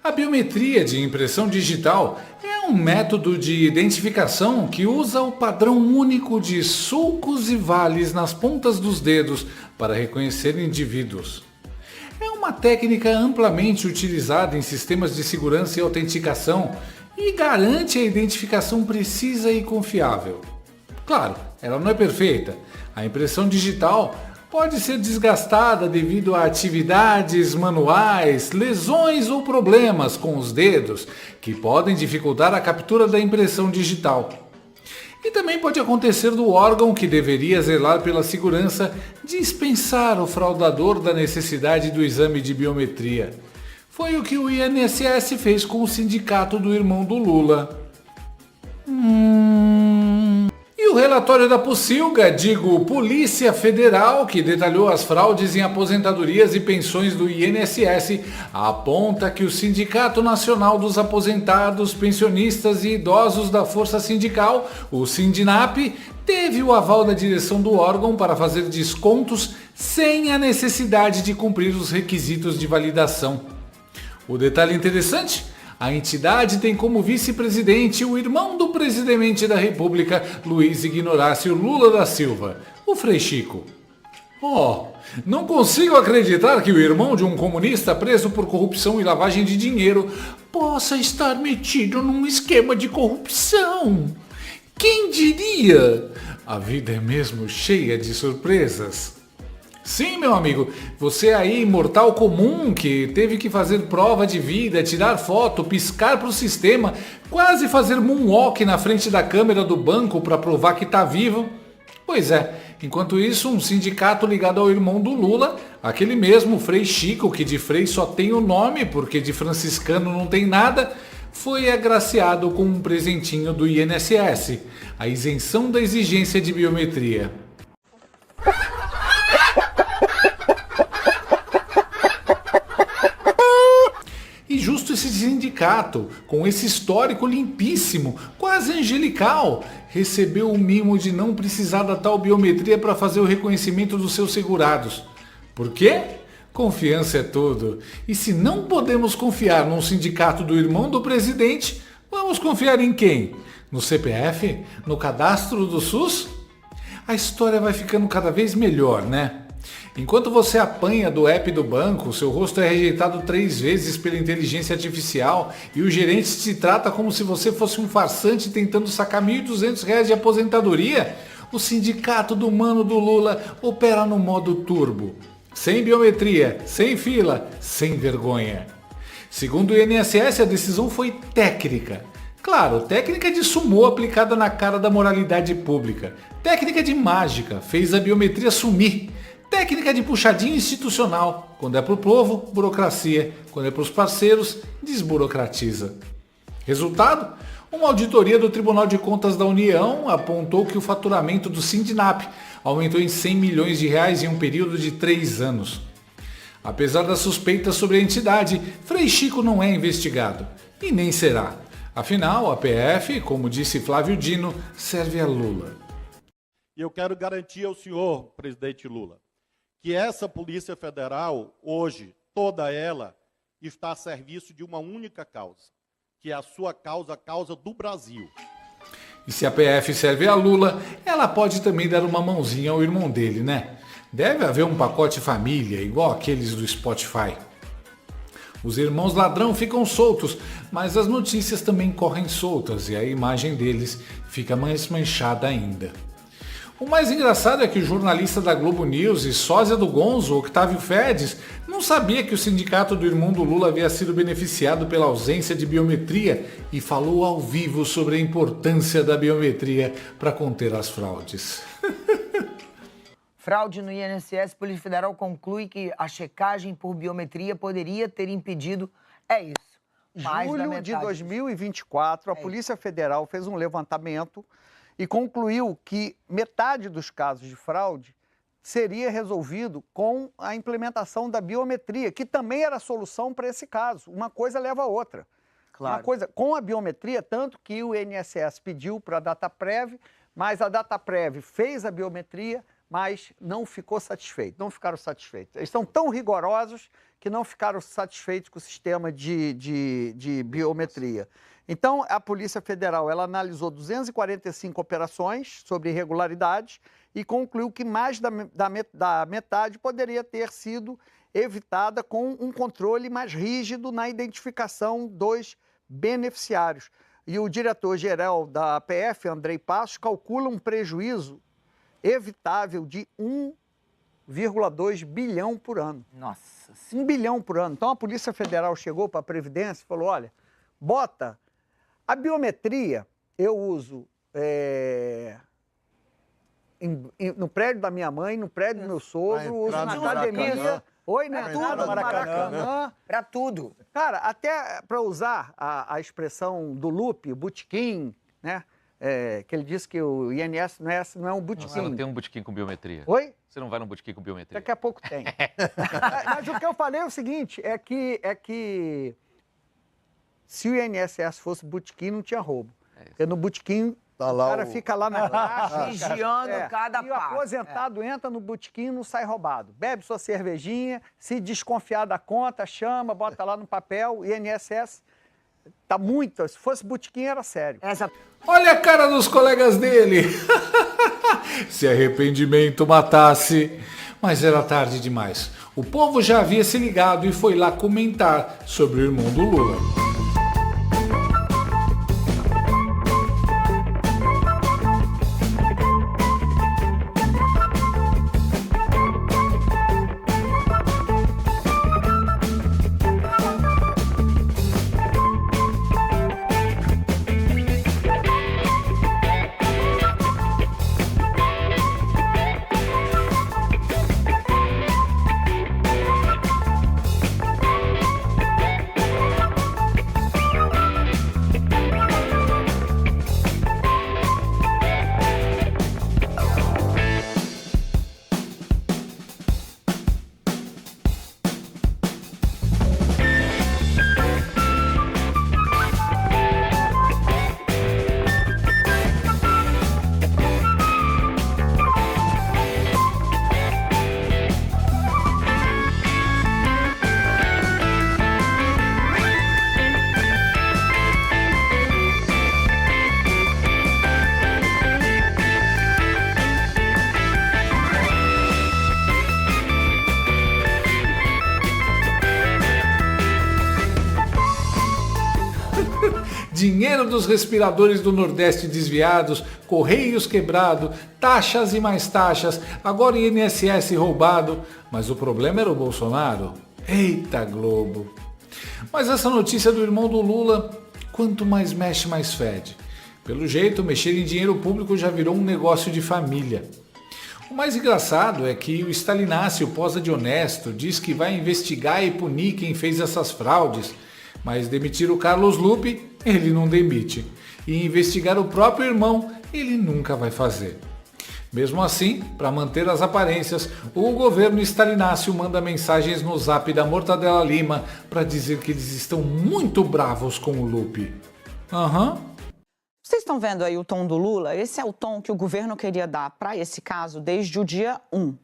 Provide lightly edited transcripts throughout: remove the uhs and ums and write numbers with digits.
A biometria de impressão digital é um método de identificação que usa o padrão único de sulcos e vales nas pontas dos dedos para reconhecer indivíduos. É uma técnica amplamente utilizada em sistemas de segurança e autenticação e garante a identificação precisa e confiável. Claro, ela não é perfeita. A impressão digital pode ser desgastada devido a atividades manuais, lesões ou problemas com os dedos, que podem dificultar a captura da impressão digital. E também pode acontecer do órgão que deveria zelar pela segurança dispensar o fraudador da necessidade do exame de biometria. Foi o que o INSS fez com o sindicato do irmão do Lula. E o relatório da Pocilga, Polícia Federal, que detalhou as fraudes em aposentadorias e pensões do INSS, aponta que o Sindicato Nacional dos Aposentados, Pensionistas e Idosos da Força Sindical, o Sindinap, teve o aval da direção do órgão para fazer descontos sem a necessidade de cumprir os requisitos de validação. O detalhe interessante? A entidade tem como vice-presidente o irmão do presidente da República, Luiz Ignorácio Lula da Silva, o Frei Chico. Não consigo acreditar que o irmão de um comunista preso por corrupção e lavagem de dinheiro possa estar metido num esquema de corrupção. Quem diria? A vida é mesmo cheia de surpresas. Sim, meu amigo, você aí, mortal comum, que teve que fazer prova de vida, tirar foto, piscar para o sistema, quase fazer moonwalk na frente da câmera do banco para provar que está vivo. Pois é, enquanto isso, um sindicato ligado ao irmão do Lula, aquele mesmo Frei Chico, que de Frei só tem o nome, porque de franciscano não tem nada, foi agraciado com um presentinho do INSS, a isenção da exigência de biometria. E justo esse sindicato, com esse histórico limpíssimo, quase angelical, recebeu o mimo de não precisar da tal biometria para fazer o reconhecimento dos seus segurados. Por quê? Confiança é tudo. E se não podemos confiar num sindicato do irmão do presidente, vamos confiar em quem? No CPF? No cadastro do SUS? A história vai ficando cada vez melhor, né? Enquanto você apanha do app do banco, seu rosto é rejeitado 3 vezes pela inteligência artificial e o gerente te trata como se você fosse um farsante tentando sacar R$ 1.200 de aposentadoria, o sindicato do mano do Lula opera no modo turbo. Sem biometria, sem fila, sem vergonha. Segundo o INSS, a decisão foi técnica. Claro, técnica de sumô aplicada na cara da moralidade pública. Técnica de mágica, fez a biometria sumir. Técnica de puxadinho institucional. Quando é pro povo, burocracia. Quando é pros parceiros, desburocratiza. Resultado? Uma auditoria do Tribunal de Contas da União apontou que o faturamento do Sindinap aumentou em R$100 milhões em um período de 3 anos. Apesar das suspeitas sobre a entidade, Frei Chico não é investigado. E nem será. Afinal, a PF, como disse Flávio Dino, serve a Lula. E eu quero garantir ao senhor, presidente Lula, que essa Polícia Federal, hoje, toda ela, está a serviço de uma única causa, que é a sua causa, a causa do Brasil. E se a PF serve a Lula, ela pode também dar uma mãozinha ao irmão dele, né? Deve haver um pacote família, igual aqueles do Spotify. Os irmãos ladrão ficam soltos, mas as notícias também correm soltas e a imagem deles fica mais manchada ainda. O mais engraçado é que o jornalista da Globo News e sósia do Gonzo, Octávio Fedes, não sabia que o sindicato do irmão do Lula havia sido beneficiado pela ausência de biometria e falou ao vivo sobre a importância da biometria para conter as fraudes. Fraude no INSS, Polícia Federal conclui que a checagem por biometria poderia ter impedido... É isso. Julho de 2024, a Polícia Federal fez um levantamento e concluiu que metade dos casos de fraude seria resolvido com a implementação da biometria, que também era a solução para esse caso. Uma coisa leva a outra. Claro. Uma coisa, com a biometria, tanto que o INSS pediu para a DataPrev, mas a DataPrev fez a biometria, mas não ficou satisfeito, não ficaram satisfeitos. Eles são tão rigorosos que não ficaram satisfeitos com o sistema de biometria. Então, a Polícia Federal ela analisou 245 operações sobre irregularidades e concluiu que mais da metade poderia ter sido evitada com um controle mais rígido na identificação dos beneficiários. E o diretor-geral da PF, Andrei Passos, calcula um prejuízo evitável de 1,2 bilhão por ano. Nossa. 1 bilhão por ano. Então, a Polícia Federal chegou para a Previdência e falou, olha, bota a biometria, eu uso no prédio da minha mãe, no prédio do meu sogro, uso na academia. Oi, né? Tudo do Maracanã. Pra tudo. Cara, até para usar a expressão do Lupe, botequim, né? Que ele disse que o INS não é um botequim. Você não tem um botequim com biometria? Oi? Você não vai num botequim com biometria? Daqui a pouco tem. Mas o que eu falei é o seguinte, é que se o INSS fosse botequim, não tinha roubo. Porque no botequim, Tá o lá cara fica lá na caixa. Vigiando cada E o passo. aposentado entra no botequim e não sai roubado. Bebe sua cervejinha, se desconfiar da conta, chama, bota lá no papel, INSS tá muito... Se fosse botequim, era sério. Olha a cara dos colegas dele. Se arrependimento matasse. Mas era tarde demais. O povo já havia se ligado e foi lá comentar sobre o irmão do Lula. Dinheiro dos respiradores do Nordeste desviados, Correios quebrado, taxas e mais taxas, agora o INSS roubado. Mas o problema era o Bolsonaro. Eita Globo! Mas essa notícia do irmão do Lula, quanto mais mexe, mais fede. Pelo jeito, mexer em dinheiro público já virou um negócio de família. O mais engraçado é que o Stalinácio posa de honesto, diz que vai investigar e punir quem fez essas fraudes, mas demitir o Carlos Lupe, ele não demite. E investigar o próprio irmão, ele nunca vai fazer. Mesmo assim, para manter as aparências, o governo Stalinácio manda mensagens no zap da Mortadela Lima para dizer que eles estão muito bravos com o Lupe. Vocês estão vendo aí o tom do Lula? Esse é o tom que o governo queria dar para esse caso desde o dia 1.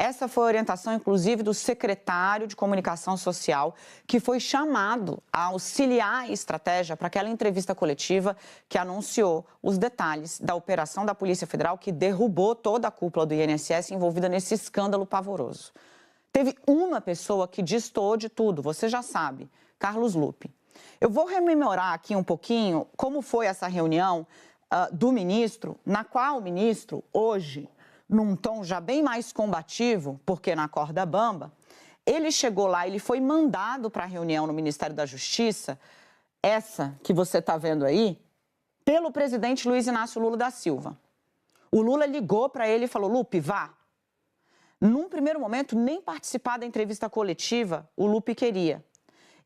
Essa foi a orientação, inclusive, do secretário de Comunicação Social, que foi chamado a auxiliar a estratégia para aquela entrevista coletiva que anunciou os detalhes da operação da Polícia Federal que derrubou toda a cúpula do INSS envolvida nesse escândalo pavoroso. Teve uma pessoa que destoou de tudo, você já sabe, Carlos Lupe. Eu vou rememorar aqui um pouquinho como foi essa reunião do ministro, na qual o ministro, hoje, num tom já bem mais combativo, porque na corda bamba, ele chegou lá, ele foi mandado para a reunião no Ministério da Justiça, essa que você está vendo aí, pelo presidente Luiz Inácio Lula da Silva. O Lula ligou para ele e falou, Lupe, vá. Num primeiro momento, nem participar da entrevista coletiva o Lupe queria.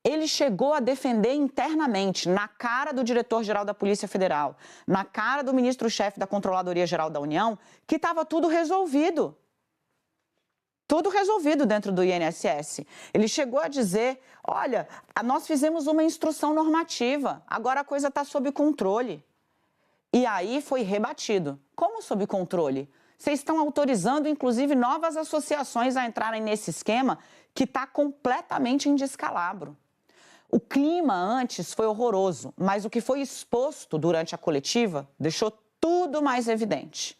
Ele chegou a defender internamente, na cara do diretor-geral da Polícia Federal, na cara do ministro-chefe da Controladoria-Geral da União, que estava tudo resolvido. Tudo resolvido dentro do INSS. Ele chegou a dizer, olha, nós fizemos uma instrução normativa, agora a coisa está sob controle. E aí foi rebatido. Como sob controle? Vocês estão autorizando, inclusive, novas associações a entrarem nesse esquema que está completamente em descalabro. O clima antes foi horroroso, mas o que foi exposto durante a coletiva deixou tudo mais evidente.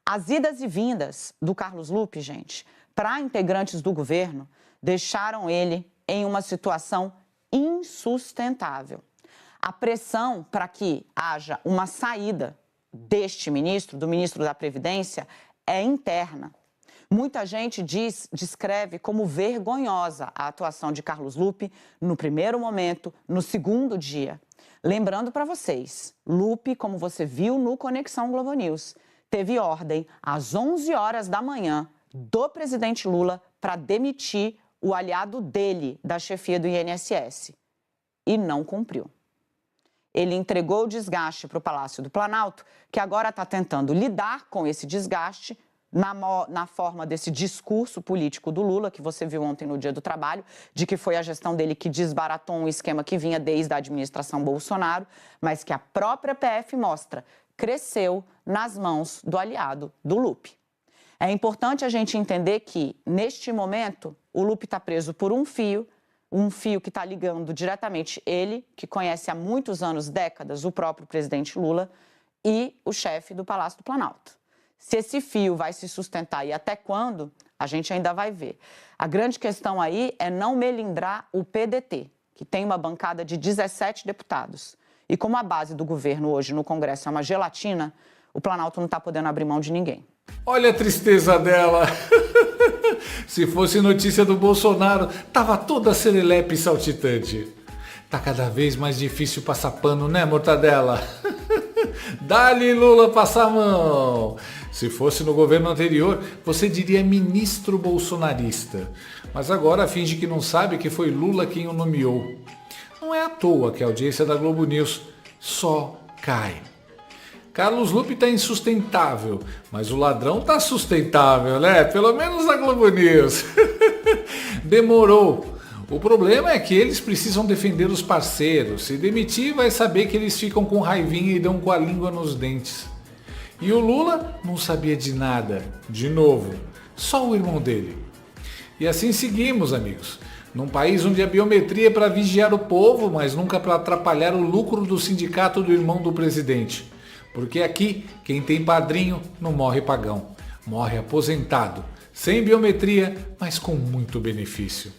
As idas e vindas do Carlos Lupe, gente, para integrantes do governo, deixaram ele em uma situação insustentável. A pressão para que haja uma saída deste ministro, do ministro da Previdência, é interna. Muita gente descreve como vergonhosa a atuação de Carlos Lupe no primeiro momento, no segundo dia. Lembrando para vocês, Lupe, como você viu no Conexão Globo News, teve ordem às 11 horas da manhã do presidente Lula para demitir o aliado dele da chefia do INSS. E não cumpriu. Ele entregou o desgaste para o Palácio do Planalto, que agora está tentando lidar com esse desgaste na forma desse discurso político do Lula, que você viu ontem no Dia do Trabalho, de que foi a gestão dele que desbaratou um esquema que vinha desde a administração Bolsonaro, mas que a própria PF mostra, cresceu nas mãos do aliado do Lupe. É importante a gente entender que, neste momento, o Lupe está preso por um fio que está ligando diretamente ele, que conhece há muitos anos, décadas, o próprio presidente Lula, e o chefe do Palácio do Planalto. Se esse fio vai se sustentar e até quando, a gente ainda vai ver. A grande questão aí é não melindrar o PDT, que tem uma bancada de 17 deputados. E como a base do governo hoje no Congresso é uma gelatina, o Planalto não está podendo abrir mão de ninguém. Olha a tristeza dela. Se fosse notícia do Bolsonaro, tava toda serelepe e saltitante. Tá cada vez mais difícil passar pano, né, Mortadela? Dá-lhe, Lula, passar a mão. Se fosse no governo anterior, você diria ministro bolsonarista. Mas agora finge que não sabe que foi Lula quem o nomeou. Não é à toa que a audiência da Globo News só cai. Carlos Lupe tá insustentável, mas o ladrão tá sustentável, né? Pelo menos na Globo News. Demorou. O problema é que eles precisam defender os parceiros. Se demitir, vai saber que eles ficam com raivinha e dão com a língua nos dentes. E o Lula não sabia de nada. De novo, só o irmão dele. E assim seguimos, amigos. Num país onde a biometria é para vigiar o povo, mas nunca para atrapalhar o lucro do sindicato do irmão do presidente. Porque aqui, quem tem padrinho não morre pagão. Morre aposentado. Sem biometria, mas com muito benefício.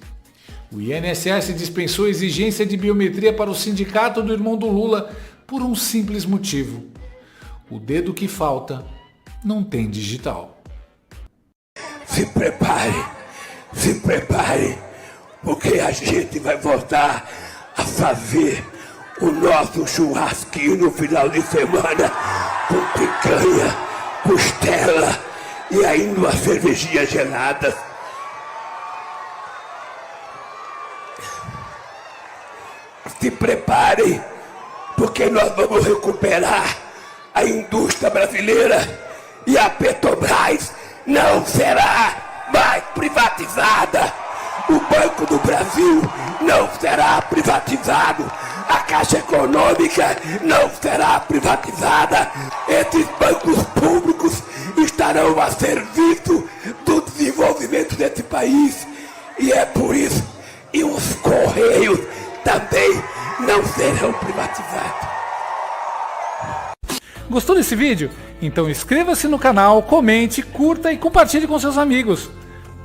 O INSS dispensou a exigência de biometria para o sindicato do irmão do Lula por um simples motivo. O dedo que falta não tem digital. Se prepare, porque a gente vai voltar a fazer o nosso churrasquinho no final de semana com picanha, costela e ainda uma cervejinha gelada. Se preparem, porque nós vamos recuperar a indústria brasileira e a Petrobras não será mais privatizada. O Banco do Brasil não será privatizado. A Caixa Econômica não será privatizada. Esses bancos públicos estarão a serviço do desenvolvimento desse país. E é por isso que os Correios também não serão privatizados. Gostou desse vídeo? Então inscreva-se no canal, comente, curta e compartilhe com seus amigos.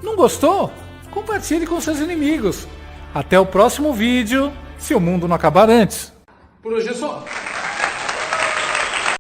Não gostou? Compartilhe com seus inimigos. Até o próximo vídeo, se o mundo não acabar antes. Por hoje é só.